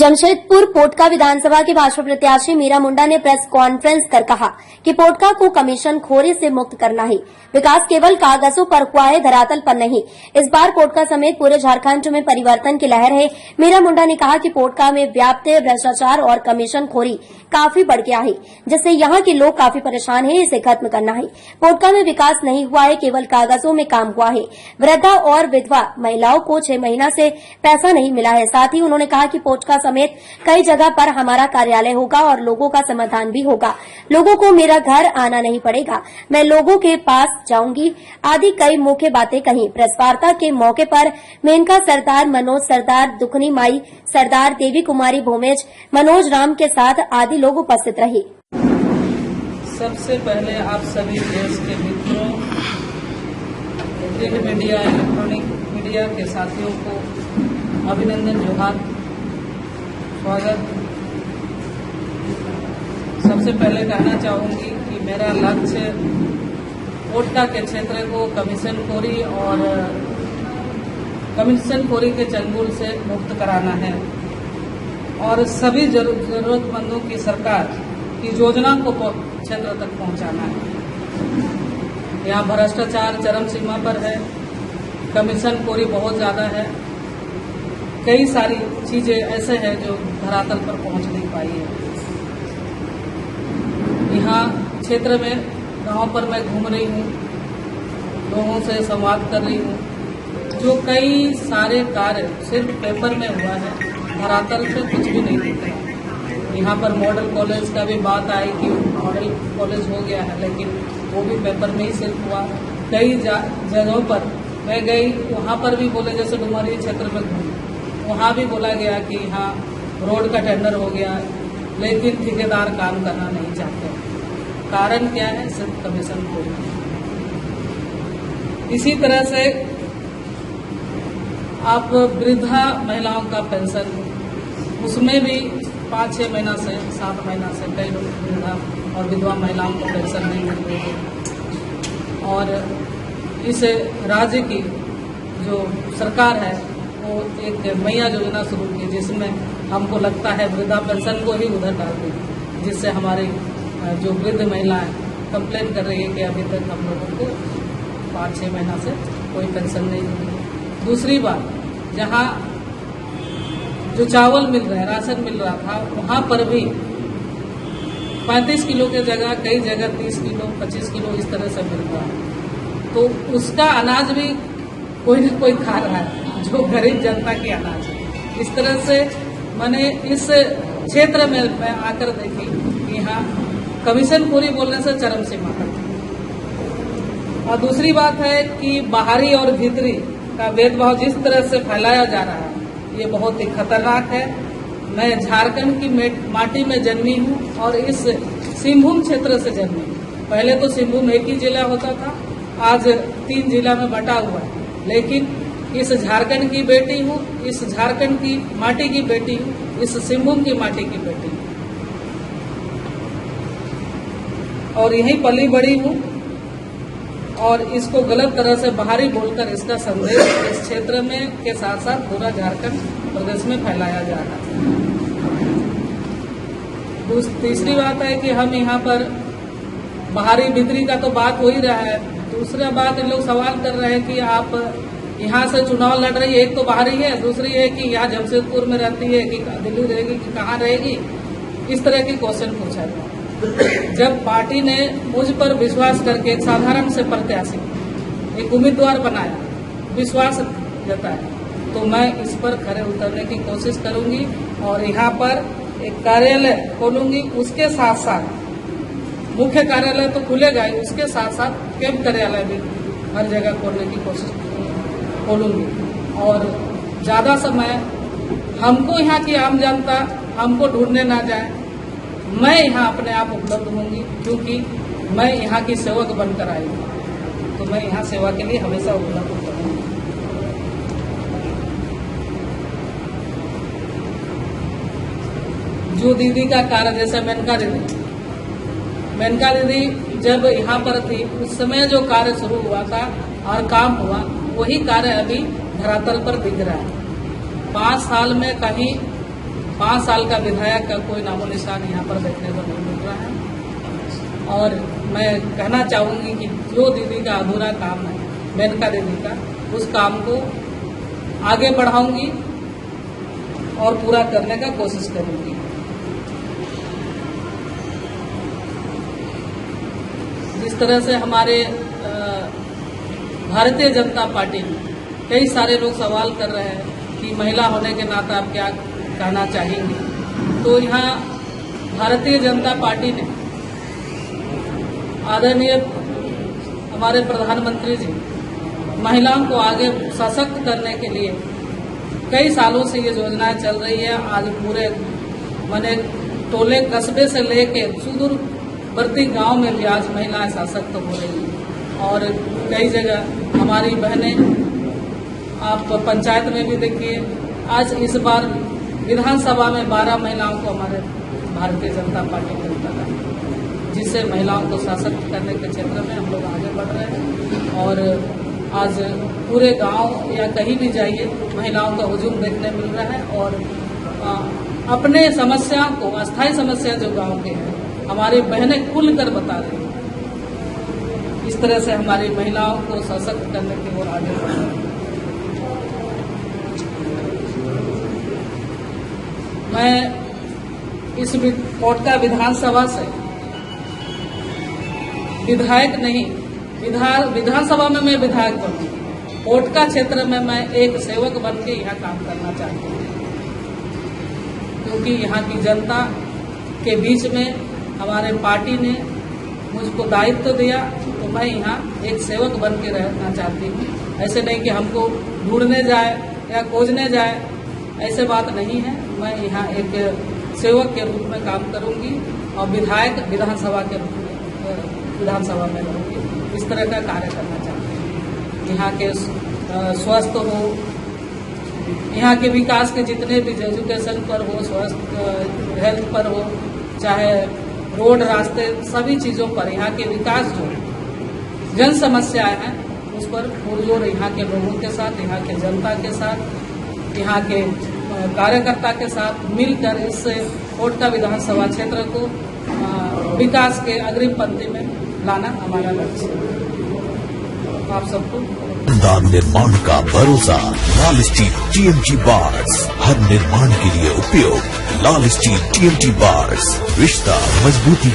जमशेदपुर पोटका विधानसभा के भाजपा प्रत्याशी मीरा मुंडा ने प्रेस कॉन्फ्रेंस कर कहा कि पोटका को कमीशन खोरी से मुक्त करना है। विकास केवल कागजों पर हुआ है, धरातल पर नहीं। इस बार पोटका समेत पूरे झारखंड में परिवर्तन की लहर है। मीरा मुंडा ने कहा कि पोटका में व्याप्त भ्रष्टाचार और कमीशन खोरी काफी बढ़ गया है, जिससे यहाँ के लोग काफी परेशान हैं। इसे खत्म करना है। पोटका में विकास नहीं हुआ है, केवल कागजों में काम हुआ है। वृद्धा और विधवा महिलाओं को 6 महीना से पैसा नहीं मिला है। साथ ही उन्होंने कहा कि पोटका समेत कई जगह पर हमारा कार्यालय होगा और लोगों का समाधान भी होगा। लोगों को मेरा घर आना नहीं पड़ेगा, मैं लोगों के पास जाऊंगी आदि कई मुख्य बातें कही। प्रेस वार्ता के मौके पर मेनका सरदार, मनोज सरदार, दुखनी माई सरदार, देवी कुमारी भोमेज, मनोज राम के साथ आदि लोग उपस्थित रहे। सबसे पहले आप सभी देश के मित्रों, प्रिंट मीडिया, इलेक्ट्रॉनिक मीडिया के साथियों को अभिनंदन, जोहार, स्वागत। सबसे पहले कहना चाहूंगी कि मेरा लक्ष्य पोटका के क्षेत्र को कमीशन खोरी के चंगुल से मुक्त कराना है और सभी जरूरतमंदों की सरकार की योजना को क्षेत्र तक पहुंचाना है। यहाँ भ्रष्टाचार चरम सीमा पर है, कमीशन खोरी बहुत ज्यादा है, कई सारी चीजें ऐसे हैं जो धरातल पर पहुंच नहीं पाई है। यहाँ क्षेत्र में गांव पर मैं घूम रही हूँ, लोगों से संवाद कर रही हूँ, जो कई सारे कार्य सिर्फ पेपर में हुआ है, धरातल से कुछ भी नहीं दिख रहा। यहाँ पर मॉडल कॉलेज का भी बात आई कि मॉडल कॉलेज हो गया है, लेकिन वो भी पेपर में ही सिर्फ हुआ। कई जगहों पर मैं गई, वहाँ पर भी बोले, जैसे डुमरिया क्षेत्र में घूमी, वहाँ भी बोला गया कि यहाँ रोड का टेंडर हो गया, लेकिन ठेकेदार काम करना नहीं चाहते। कारण क्या है? सिर्फ कमीशन खोरी। इसी तरह से आप वृद्धा महिलाओं का पेंशन, उसमें भी 5-6 महीना से 7 महीना से कई लोग वृद्धा और विधवा महिलाओं को पेंशन नहीं मिल रही है। और इस राज्य की जो सरकार है वो एक मैया योजना शुरू की, जिसमें हमको लगता है वृद्धा पेंशन को ही उधर डाल दी, जिससे हमारी जो वृद्ध महिलाएं कंप्लेन कर रही है कि अभी तक हम लोगों को 5-6 महीना से कोई पेंशन नहीं मिली। दूसरी बात, जहाँ जो चावल मिल रहा है, राशन मिल रहा था, वहाँ पर भी 35 किलो की जगह कई जगह 30 किलो 25 किलो इस तरह से मिल रहा है। तो उसका अनाज भी कोई न कोई खा रहा है, जो गरीब जनता की अनाज है। इस तरह से मैंने इस क्षेत्र में मैं आकर देखी कि यहाँ कमीशन खोरी बोलने से चरम सीमा पर। और दूसरी बात है कि बाहरी और भीतरी का भेदभाव जिस तरह से फैलाया जा रहा है, ये बहुत ही खतरनाक है। मैं झारखंड की माटी में जन्मी हूँ और इस सिंहभूम क्षेत्र से जन्मी हूँ। पहले तो सिंहभूम एक ही जिला होता था, आज 3 जिला में बटा हुआ है, लेकिन इस झारखंड की बेटी हूँ, इस झारखंड की माटी की बेटी हूँ, इस सिंहभूम की माटी की बेटी हूँ और यहीं पली बड़ी हूँ। और इसको गलत तरह से बाहरी बोलकर इसका संदेश इस क्षेत्र में के साथ साथ पूरा झारखंड प्रदेश में फैलाया जा रहा है। तीसरी बात है कि हम यहाँ पर बाहरी भीतरी का तो बात हो ही रहा है। दूसरा बात, लोग सवाल कर रहे हैं कि आप यहाँ से चुनाव लड़ रही है, एक तो बाहरी है, दूसरी है कि यहाँ जमशेदपुर में रहती है कि दिल्ली रहेगी कि कहाँ रहेगी, इस तरह के क्वेश्चन पूछा है। जब पार्टी ने मुझ पर विश्वास करके एक साधारण से प्रत्याशी, एक उम्मीदवार बनाया, विश्वास जताया, तो मैं इस पर खरे उतरने की कोशिश करूंगी और यहाँ पर एक कार्यालय खोलूंगी। उसके साथ साथ मुख्य कार्यालय तो खुलेगा ही, उसके साथ साथ कैंप कार्यालय भी हर जगह खोलने की कोशिश खोलूंगी। और ज्यादा समय हमको यहाँ की आम जनता हमको ढूंढने ना जाए, मैं यहाँ अपने आप उपलब्ध होंगी, क्योंकि मैं यहाँ की सेवक बनकर आई हूँ, तो मैं यहाँ सेवा के लिए हमेशा उपलब्ध रहूंगी। जो दीदी का कार्य, जैसे मेनका दीदी जब यहाँ पर थी, उस समय जो कार्य शुरू हुआ था और काम हुआ, वही कार्य अभी धरातल पर दिख रहा है। 5 साल में कहीं 5 साल का विधायक का कोई नामो निशान यहाँ पर देखने को नहीं मिल रहा है। और मैं कहना चाहूँगी कि जो दीदी का अधूरा काम है, मेनका दीदी का, उस काम को आगे बढ़ाऊंगी और पूरा करने का कोशिश करूंगी। जिस तरह से हमारे भारतीय जनता पार्टी में कई सारे लोग सवाल कर रहे हैं कि महिला होने के नाते आप क्या कहना चाहेंगे, तो यहाँ भारतीय जनता पार्टी ने आदरणीय हमारे प्रधानमंत्री जी महिलाओं को आगे सशक्त करने के लिए कई सालों से ये योजनाएं चल रही है। आज पूरे माने टोले कस्बे से लेके सुदूरवर्ती गांव में भी आज महिलाएं सशक्त हो रही हैं। और कई जगह हमारी बहनें, आप पंचायत में भी देखिए, आज इस बार विधानसभा में 12 महिलाओं को हमारे भारतीय जनता पार्टी ने जिताया, जिससे महिलाओं को सशक्त करने के क्षेत्र में हम लोग आगे बढ़ रहे हैं। और आज पूरे गांव या कहीं भी जाइए महिलाओं का हुजूम देखने मिल रहा है। और अपने समस्याओं को, अस्थायी समस्या जो गांव के हैं, हमारी बहनें खुलकर बता रही हैं। इस तरह से हमारी महिलाओं को सशक्त करने की ओर आगे बढ़ रहे हैं। मैं इस कोटका विधानसभा से विधायक नहीं, विधानसभा में मैं विधायक बनूंगी, कोटका क्षेत्र में मैं एक सेवक बन के यहाँ काम करना चाहती हूँ। क्योंकि यहाँ की जनता के बीच में हमारे पार्टी ने मुझको दायित्व दिया, तो मैं यहाँ एक सेवक बन के रहना चाहती हूँ। ऐसे नहीं कि हमको ढूंढने जाए या खोजने जाए, ऐसे बात नहीं है। मैं यहाँ एक सेवक के रूप में काम करूँगी और विधायक विधानसभा में रहूँगी। इस तरह का कार्य करना चाहते हैं। यहाँ के स्वस्थ हो, यहाँ के विकास के जितने भी एजुकेशन पर हो, स्वास्थ्य हेल्थ पर हो, चाहे रोड रास्ते, सभी चीज़ों पर यहाँ के विकास जो जन समस्याएं हैं उस पर पुरजोर यहाँ के लोगों के साथ, यहाँ के जनता के साथ, यहाँ के कार्यकर्ता के साथ मिलकर इस कोटका विधानसभा क्षेत्र को विकास के अग्रिम पंक्ति में लाना हमारा लक्ष्य है। आप सबको शानदार निर्माण का भरोसा लाल स्टील TMT बार्स, हर निर्माण के लिए उपयोग। लाल स्टील TMT बार्स, रिश्ता मजबूती